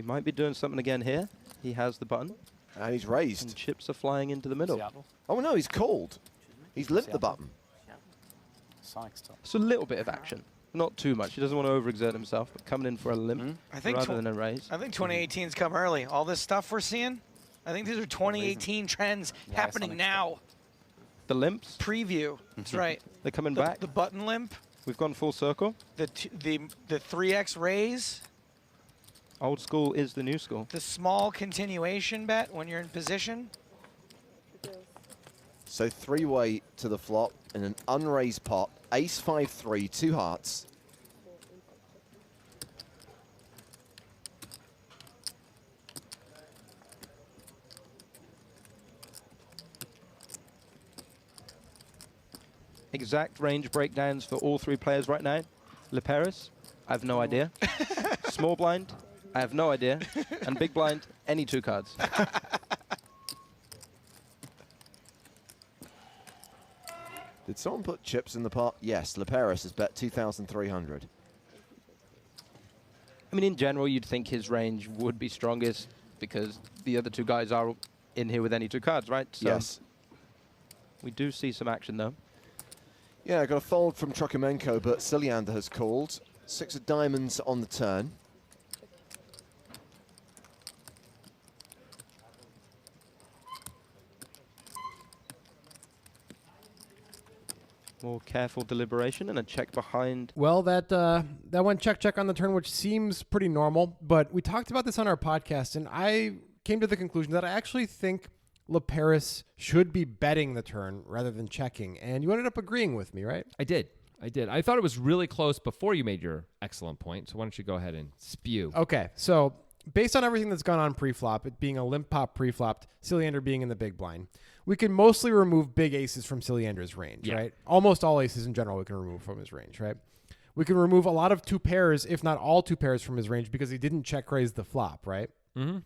He might be doing something again here. He has the button. And he's raised. And chips are flying into the middle. Seattle. Oh, no, he's called. He's limped the Seattle. button. Sonic still. It's a little bit of action. Not too much. He doesn't want to overexert himself, but coming in for a limp I think rather than a raise. I think 2018's come early. All this stuff we're seeing, I think these are 2018 trends happening Sonic now. The limps, Preview. That's right. they're coming The, back. the button limp, We've gone full circle. the 3x raise, Old school is the new school. the small continuation bet when you're in position. So three-way to the flop in an unraised pot. Ace 5-3, 2 hearts. Exact range breakdowns for all three players right now. Leperis, I have no idea. Small blind, I have no idea. And big blind, any 2 cards. Did someone put chips in the pot? Yes, Leperis has bet 2,300. I mean, in general, you'd think his range would be strongest because the other 2 guys are in here with any 2 cards, right? So Yes. we do see some action, though. Yeah, I got a fold from Trukimenko, but Ciliander has called. 6 of diamonds on the turn. More careful deliberation and a check behind. Well, that went check on the turn, which seems pretty normal. But we talked about this on our podcast, and I came to the conclusion that I actually think Leperis should be betting the turn rather than checking. And you ended up agreeing with me, right? I did. I thought it was really close before you made your excellent point. So why don't you go ahead and spew? Okay, so based on everything that's gone on pre-flop, it being a limp pop pre-flopped, Ciliander being in the big blind, we can mostly remove big aces from Ciliander's range, right? Almost all aces in general we can remove from his range, right? We can remove a lot of 2 pairs, if not all 2 pairs from his range because he didn't check raise the flop, right? Mm-hmm.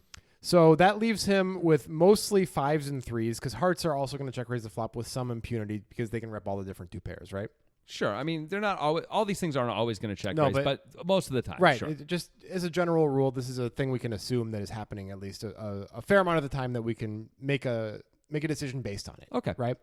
So that leaves him with mostly 5s and 3s because hearts are also going to check raise the flop with some impunity because they can rep all the different 2 pairs, right? Sure. I mean, they're not always, all these things aren't always going to check No, raise, but most of the time. Right. Sure. It just as a general rule, this is a thing we can assume that is happening at least a fair amount of the time that we can make a decision based on it. Okay. Right.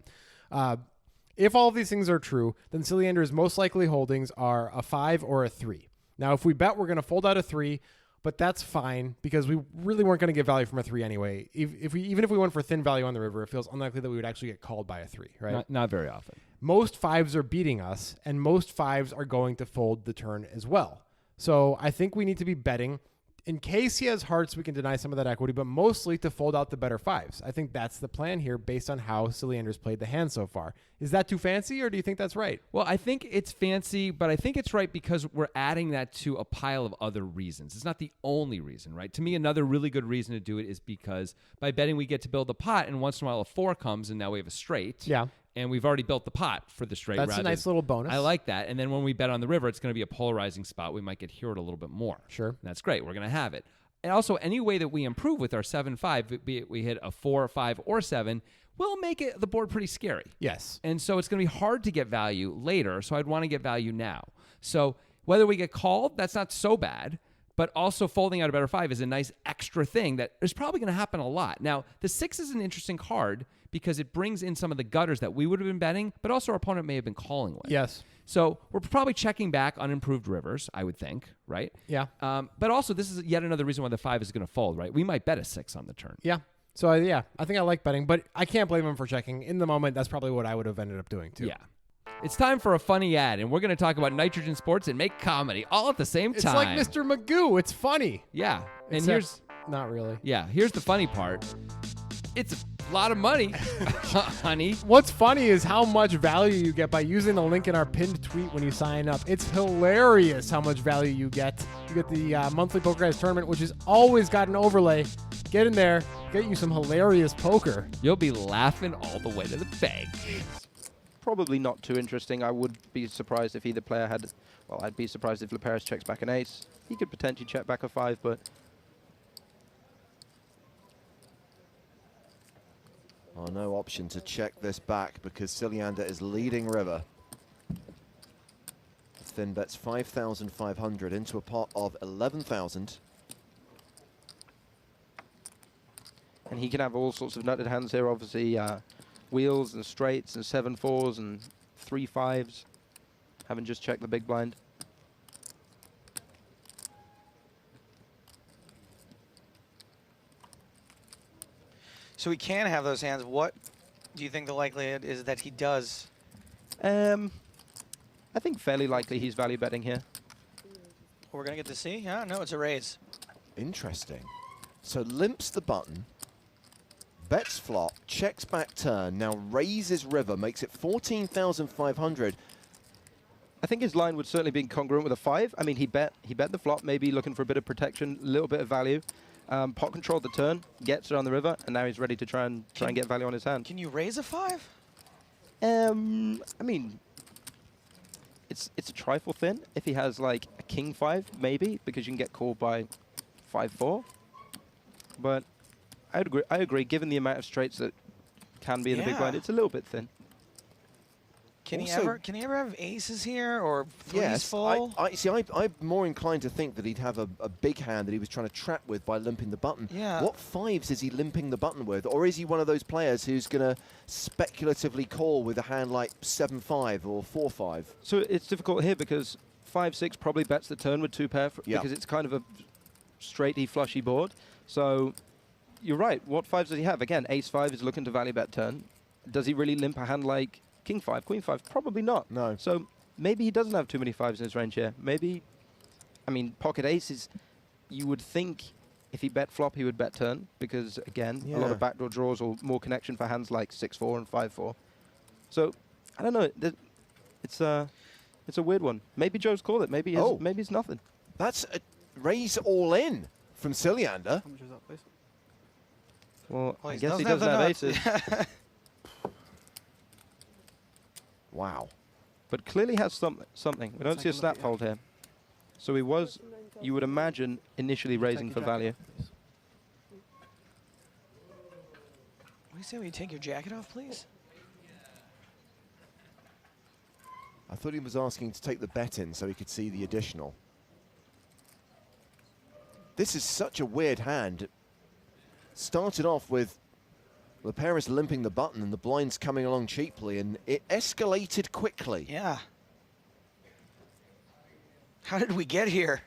If all of these things are true, then Ciliander's most likely holdings are a 5 or a 3. Now, if we bet we're going to fold out a 3, but that's fine because we really weren't going to get value from a 3 anyway. Even if we went for thin value on the river, it feels unlikely that we would actually get called by a 3, right? Not very often. Most 5s are beating us, and most 5s are going to fold the turn as well. So I think we need to be betting. In case he has hearts, we can deny some of that equity, but mostly to fold out the better 5s. I think that's the plan here based on how Ciliander's played the hand so far. Is that too fancy, or do you think that's right? Well, I think it's fancy, but I think it's right because we're adding that to a pile of other reasons. It's not the only reason, right? To me, another really good reason to do it is because by betting we get to build a pot, and once in a while a 4 comes, and now we have a straight. Yeah. And we've already built the pot for the straight. That's a nice little bonus. I like that. And then when we bet on the river, it's going to be a polarizing spot. We might get heroed a little bit more. Sure. And that's great. We're going to have it. And also, any way that we improve with our 7-5, be it we hit a 4, 5, or 7, will make it the board pretty scary. Yes. And so it's going to be hard to get value later. So I'd want to get value now. So whether we get called, that's not so bad. But also folding out a better 5 is a nice extra thing that is probably going to happen a lot. Now, the 6 is an interesting card because it brings in some of the gutters that we would have been betting, but also our opponent may have been calling with. Yes. So we're probably checking back unimproved rivers, I would think, right? Yeah. But also, this is yet another reason why the 5 is going to fold, right? We might bet a 6 on the turn. Yeah. So, I think I like betting, but I can't blame him for checking. In the moment, that's probably what I would have ended up doing, too. Yeah. It's time for a funny ad, and we're going to talk about nitrogen sports and make comedy all at the same time. It's like Mr. Magoo. It's funny. Yeah. And Except here's... Not really. Yeah, here's the funny part. It's a lot of money, honey. What's funny is how much value you get by using the link in our pinned tweet when you sign up. It's hilarious how much value you get. You get the monthly Poker Guys tournament, which has always got an overlay. Get in there, get you some hilarious poker. You'll be laughing all the way to the bank. Probably not too interesting. I would be surprised if either player had... Well, I'd be surprised if Leperis checks back an ace. He could potentially check back a 5, but... Oh, no option to check this back because Ciliander is leading river. Thin bets 5,500 into a pot of 11,000. And he can have all sorts of nutted hands here, obviously. Wheels and straights and 7-4s and 3-5s. Haven't just checked the big blind. So he can have those hands. What do you think the likelihood is that he does? I think fairly likely he's value betting here. We're going to get to see? Yeah, no, it's a raise. Interesting. So limps the button, bets flop, checks back turn, now raises river, makes it 14,500. I think his line would certainly be congruent with a 5. I mean, he bet the flop, maybe looking for a bit of protection, a little bit of value. Pot controlled the turn, gets around the river, and now he's ready to try and get value on his hand. Can you raise a 5? I mean, it's a trifle thin. If he has like a king 5, maybe, because you can get called by 5-4. But I agree. Given the amount of straights that can be in the big blind, it's a little bit thin. Can he Also- ever have aces here or threes Yes, full? I'm more inclined to think that he'd have a big hand that he was trying to trap with by limping the button. Yeah. What 5s is he limping the button with? Or is he one of those players who's going to speculatively call with a hand like 7-5 or 4-5? So it's difficult here because 5-6 probably bets the turn with 2 pair Yeah. because it's kind of a straighty, flushy board. So you're right. What 5s does he have? Again, ace 5 is looking to value bet turn. Does he really limp a hand like king 5, queen 5? Probably not. No. So maybe he doesn't have too many 5s in his range here. Maybe, I mean, pocket aces, you would think if he bet flop, he would bet turn because, again, a lot Yeah. of backdoor draws or more connection for hands like 6-4 and 5-4. So, I don't know. It's a weird one. Maybe Joe's called it. Maybe it's nothing. That's a raise all in from Ciliander. How much is that, please? Well, Well, I he guess he doesn't doesn't have the aces. Wow. But clearly has something. We don't see a Take a look snap at fold here. So he was, you would imagine, initially raising Take for your value. jacket off, please. What do you say when you take your jacket off, please? I thought he was asking to take the bet in so he could see the additional. This is such a weird hand. Started off with Leperis limping the button and the blinds coming along cheaply, and it escalated quickly. Yeah. How did we get here?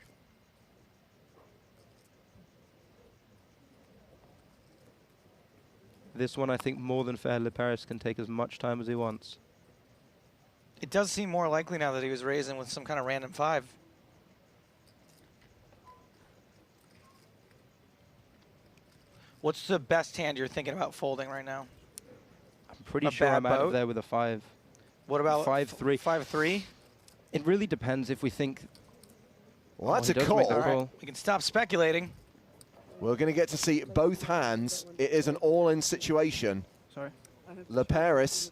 This one, I think, more than fair. Leperis can take as much time as he wants. It does seem more likely now that he was raising with some kind of random 5. What's the best hand you're thinking about folding right now? I'm pretty A sure bad I'm out boat? of there with a 5. What about 5-3. 5-3? It really depends if we think. Well, that's he a does make the call. call. All right, we can stop speculating. We're going to get to see both hands. It is an all-in situation. Sorry. Leperis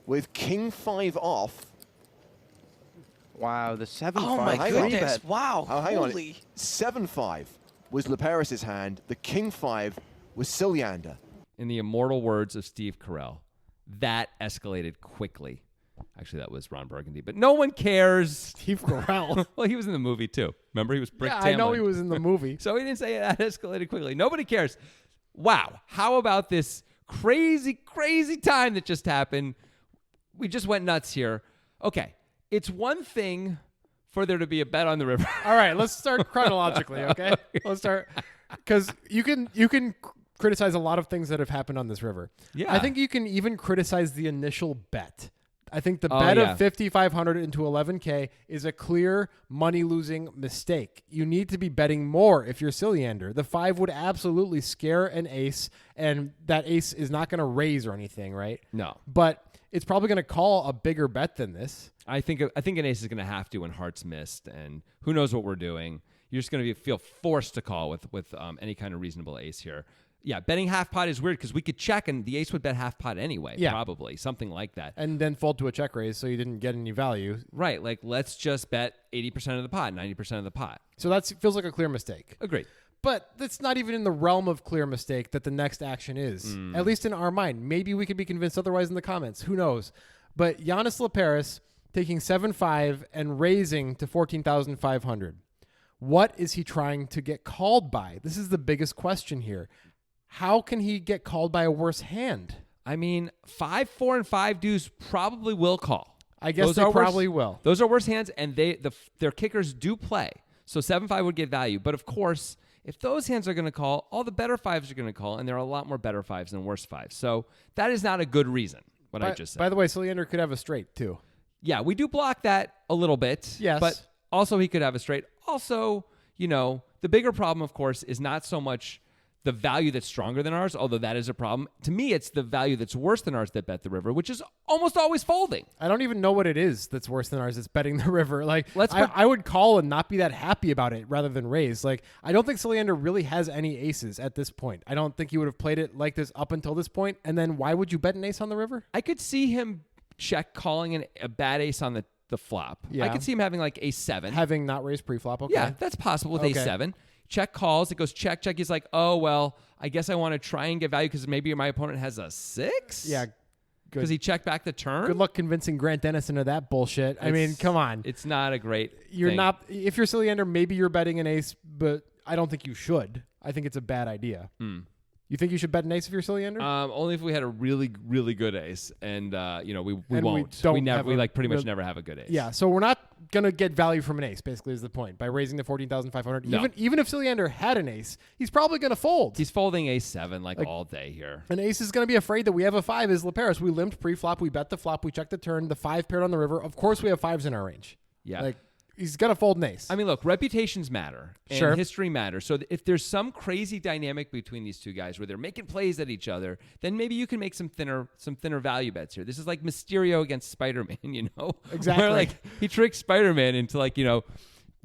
with king 5 off. Wow, the 7-5. Oh my hang on. goodness! Wow. Oh, hang on. Holy. 7-5 was Leperis' hand. The king 5 was Ciliander. In the immortal words of Steve Carell, that escalated quickly. Actually, that was Ron Burgundy, but no one cares. Steve Carell. Well, he was in the movie too. Remember, he was Brick Yeah, Tamland. I know he was in the movie. So he didn't say that escalated quickly. Nobody cares. Wow. How about this crazy, crazy time that just happened? We just went nuts here. Okay. It's one thing for there to be a bet on the river. All right, let's start chronologically, okay? Let's start because you can criticize a lot of things that have happened on this river. Yeah. I think you can even criticize the initial bet. I think the Oh, bet yeah. of 5,500 into 11K is a clear money-losing mistake. You need to be betting more if you're Ciliander. The 5 would absolutely scare an ace, and that ace is not going to raise or anything, right? No. But it's probably going to call a bigger bet than this. I think an ace is going to have to when hearts missed, and who knows what we're doing. You're just going to feel forced to call with any kind of reasonable ace here. Yeah, betting half pot is weird because we could check and the ace would bet half pot anyway, Yeah. probably, something like that. And then fold to a check raise so you didn't get any value. Right, like let's just bet 80% of the pot, 90% of the pot. So that feels like a clear mistake. Agreed. But that's not even in the realm of clear mistake that the next action is, at least in our mind. Maybe we could be convinced otherwise in the comments. Who knows? But Giannis Leperis taking 7-5 and raising to 14,500. What is he trying to get called by? This is the biggest question here. how can he get called by a worse hand? I mean, 5, 4, and 5 deuce probably will call. I guess they are probably worse, will. Those are worse hands, and their kickers do play. So 7-5 would get value. But of course, if those hands are going to call, all the better 5s are going to call, and there are a lot more better 5s than worse 5s. So that is not a good reason, what I just said. By the way, Ciliander could have a straight, too. Yeah, we do block that a little bit. Yes. But also he could have a straight. Also, the bigger problem, of course, is not so much the value that's stronger than ours, although that is a problem. To me, it's the value that's worse than ours that bet the river, which is almost always folding. I don't even know what it is that's worse than ours that's betting the river. Like, Let's I would call and not be that happy about it rather than raise. Like, I don't think Ciliander really has any aces at this point. I don't think he would have played it like this up until this point. And then why would you bet an ace on the river? I could see him check calling a bad ace on the flop. Yeah. I could see him having like ace 7. Having not raised pre-flop, okay. Yeah, that's possible with ace 7. Check calls. It goes check, check. He's like, oh, well, I guess I want to try and get value because maybe my opponent has a 6? Yeah, Because he checked back the turn? good luck convincing Grant Dennis into that bullshit. I mean, come on. It's not a great You're thing. not, if you're Ciliander, maybe you're betting an ace, but I don't think you should. I think it's a bad idea. You think you should bet an ace if you're Ciliander? Only if we had a really, really good ace, and we And we won't. don't never. have We a like pretty much real- never have a good ace. Yeah, so we're not gonna get value from an ace. Basically, is the point by raising the 14,500. No. Even if Ciliander had an ace, he's probably gonna fold. He's folding ace 7 like all day here. An ace is gonna be afraid that we have a 5 as LaParis. We limped pre-flop, we bet the flop, we checked the turn, the 5 paired on the river. Of course, we have 5s in our range. Yeah. Like he's gonna fold an ace. I mean, look, reputations matter and Sure. history matters. So if there's some crazy dynamic between these two guys where they're making plays at each other, then maybe you can make some thinner value bets here. This is like Mysterio against Spider-Man, Exactly. Where like he tricks Spider-Man into like,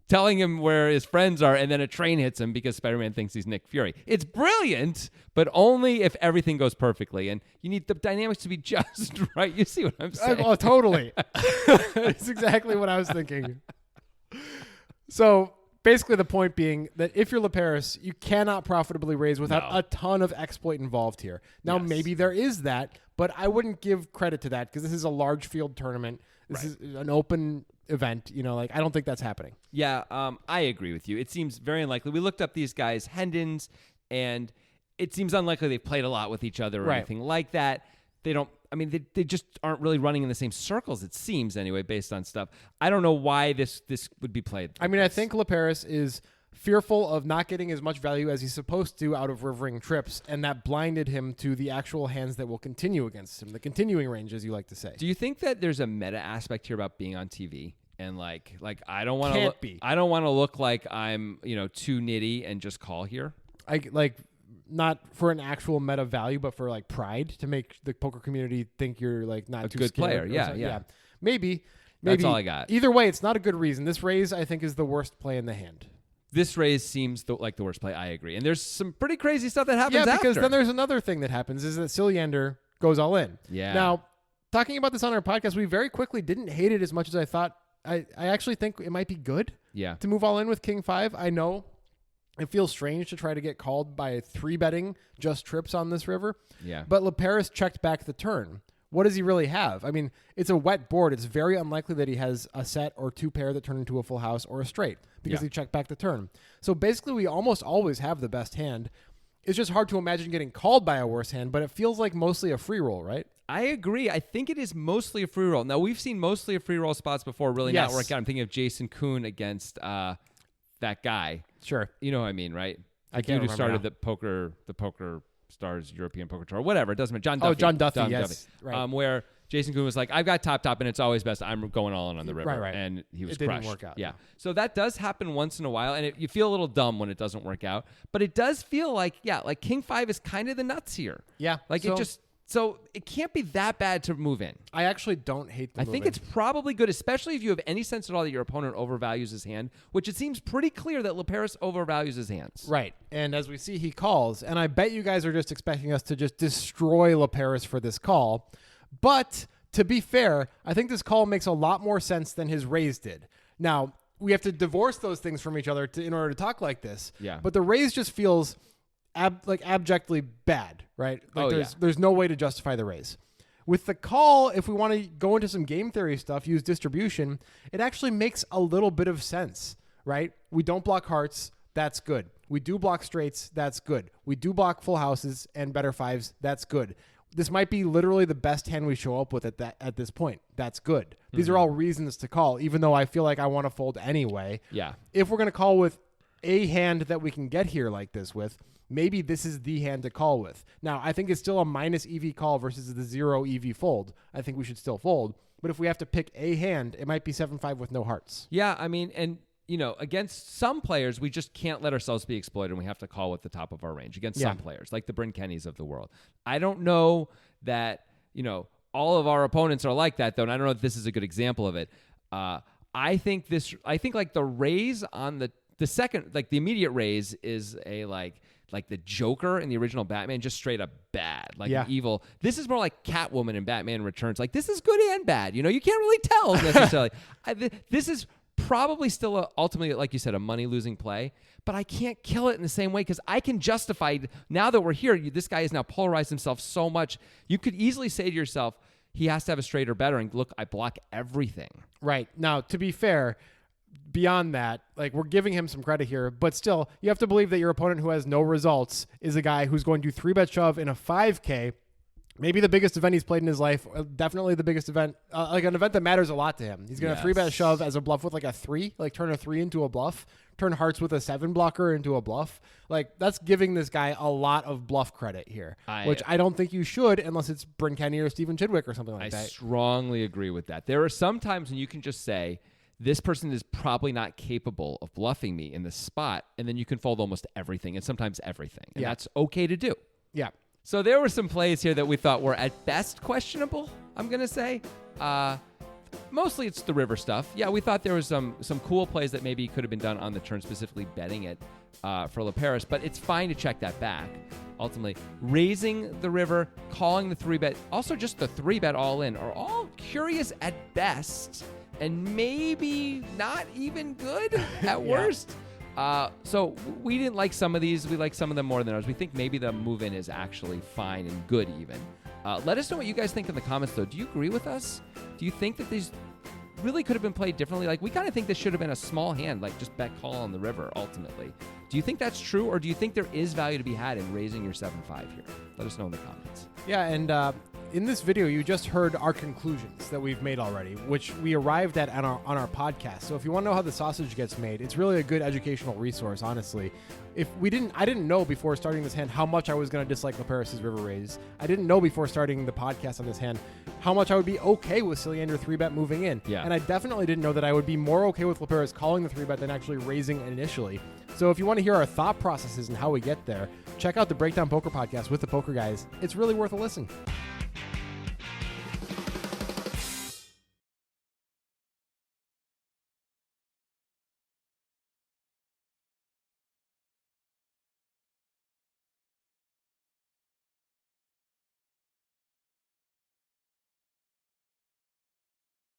telling him where his friends are, and then a train hits him because Spider-Man thinks he's Nick Fury. It's brilliant, but only if everything goes perfectly, and you need the dynamics to be just right. You see what I'm saying? Oh, totally. That's exactly what I was thinking. So basically the point being that if you're LaParis, you cannot profitably raise without No. a ton of exploit involved here. Now, Yes. maybe there is that, but I wouldn't give credit to that because this is a large field tournament. This is an open event. I don't think that's happening. Yeah, I agree with you. It seems very unlikely. We looked up these guys, Hendons, and it seems unlikely they've played a lot with each other or Right. anything like that. They don't. I mean, they just aren't really running in the same circles. It seems anyway, based on stuff. I don't know why this would be played. I mean, I think LaParis is fearful of not getting as much value as he's supposed to out of rivering trips, and that blinded him to the actual hands that will continue against him, the continuing range, as you like to say. Do you think that there's a meta aspect here about being on TV? And like I don't want Can't to. be. I don't want to look like I'm too nitty and just call here. Not for an actual meta value, but for like pride to make the poker community think you're like not A too good scared player. or Yeah, something. yeah. Maybe. That's all I got. Either way, it's not a good reason. This raise, I think, is the worst play in the hand. This raise seems like the worst play. I agree. And there's some pretty crazy stuff that happens Yeah, because after. then there's another thing that happens is that Ciliander goes all in. Yeah. Now, talking about this on our podcast, we very quickly didn't hate it as much as I thought. I actually think it might be good Yeah. to move all in with King 5. I know it feels strange to try to get called by 3-betting just trips on this river. Yeah. But LaParis checked back the turn. What does he really have? I mean, it's a wet board. It's very unlikely that he has a set or 2 pair that turn into a full house or a straight because Yeah. he checked back the turn. So basically, we almost always have the best hand. It's just hard to imagine getting called by a worse hand, but it feels like mostly a free roll, right? I agree. I think it is mostly a free roll. Now, we've seen mostly a free roll spots before really not Yes. work out. I'm thinking of Jason Kuhn against that guy. Sure. You know what I mean, right? I The can't dude who remember started now. the poker stars European Poker Tour, whatever. It doesn't matter. John Duffy. Oh, John Duffy, yes. Right. Where Jason Kuhn was like, I've got top, and it's always best. I'm going all in on the river. Right. And he was It didn't crushed. work out, Yeah. no. So that does happen once in a while, and you feel a little dumb when it doesn't work out. But it does feel like, like King 5 is kind of the nuts here. Yeah. Like so it can't be that bad to move in. I actually don't hate the I think move it's probably good, especially if you have any sense at all that your opponent overvalues his hand, which it seems pretty clear that LaParis overvalues his hands. right. And as we see, he calls. And I bet you guys are just expecting us to just destroy LaParis for this call. But to be fair, I think this call makes a lot more sense than his raise did. Now, we have to divorce those things from each other in order to talk like this. Yeah. But the raise just feels abjectly bad, right? Like Oh, there's no way to justify the raise. With the call, if we want to go into some game theory stuff, use distribution, it actually makes a little bit of sense, right? We don't block hearts. That's good. We do block straights. That's good. We do block full houses and better fives. That's good. This might be literally the best hand we show up with at this point. That's good. These are all reasons to call, even though I feel like I want to fold anyway. Yeah. If we're going to call with a hand that we can get here like this with, maybe this is the hand to call with. Now, I think it's still a minus EV call versus the 0 EV fold. I think we should still fold. But if we have to pick a hand, it might be 7-5 with no hearts. Yeah, I mean, and against some players, we just can't let ourselves be exploited, and we have to call with the top of our range. Against some players, like the Bryn Kennys of the world. I don't know that, all of our opponents are like that, though, and I don't know if this is a good example of it. I think like the raise on the second, like the immediate raise is a like the Joker in the original Batman, just straight up bad, an evil. This is more like Catwoman in Batman Returns. Like, this is good and bad. You can't really tell necessarily. This is probably still ultimately, like you said, a money-losing play, but I can't kill it in the same way because I can justify, now that we're here, this guy has now polarized himself so much. You could easily say to yourself, he has to have a straight or better, and look, I block everything. Right. Now, to be fair, beyond that, like, we're giving him some credit here, but still, you have to believe that your opponent who has no results is a guy who's going to 3-bet shove in a 5K, maybe the biggest event he's played in his life, definitely the biggest event, like an event that matters a lot to him. He's going to 3-bet shove as a bluff with like a 3, like turn a 3 into a bluff, turn hearts with a 7 blocker into a bluff. Like, that's giving this guy a lot of bluff credit here, which I don't think you should unless it's Bryn Kenny or Stephen Chidwick or something like that. I strongly agree with that. There are some times when you can just say, this person is probably not capable of bluffing me in this spot, and then you can fold almost everything, and sometimes everything, and that's okay to do. Yeah. So there were some plays here that we thought were at best questionable, I'm going to say. Mostly it's the river stuff. Yeah, we thought there was some cool plays that maybe could have been done on the turn, specifically betting it for LaParis, but it's fine to check that back. Ultimately, raising the river, calling the 3-bet, also just the 3-bet all in are all curious at best and maybe not even good at worst. So we didn't like some of these. We like some of them more than others. We think maybe the move-in is actually fine and good even. Let us know what you guys think in the comments, though. Do you agree with us? Do you think that these really could have been played differently? Like, we kind of think this should have been a small hand, like just bet call on the river, ultimately. Do you think that's true, or do you think there is value to be had in raising your 7-5 here? Let us know in the comments. Yeah, and in this video, you just heard our conclusions that we've made already, which we arrived at on our podcast. So if you want to know how the sausage gets made, it's really a good educational resource, honestly. I didn't know before starting this hand how much I was going to dislike LaParis' river raise. I didn't know before starting the podcast on this hand how much I would be okay with Ciliander 3-bet moving in. Yeah. And I definitely didn't know that I would be more okay with LaParis calling the 3-bet than actually raising initially. So if you want to hear our thought processes and how we get there, check out the Breakdown Poker podcast with the Poker Guys. It's really worth a listen.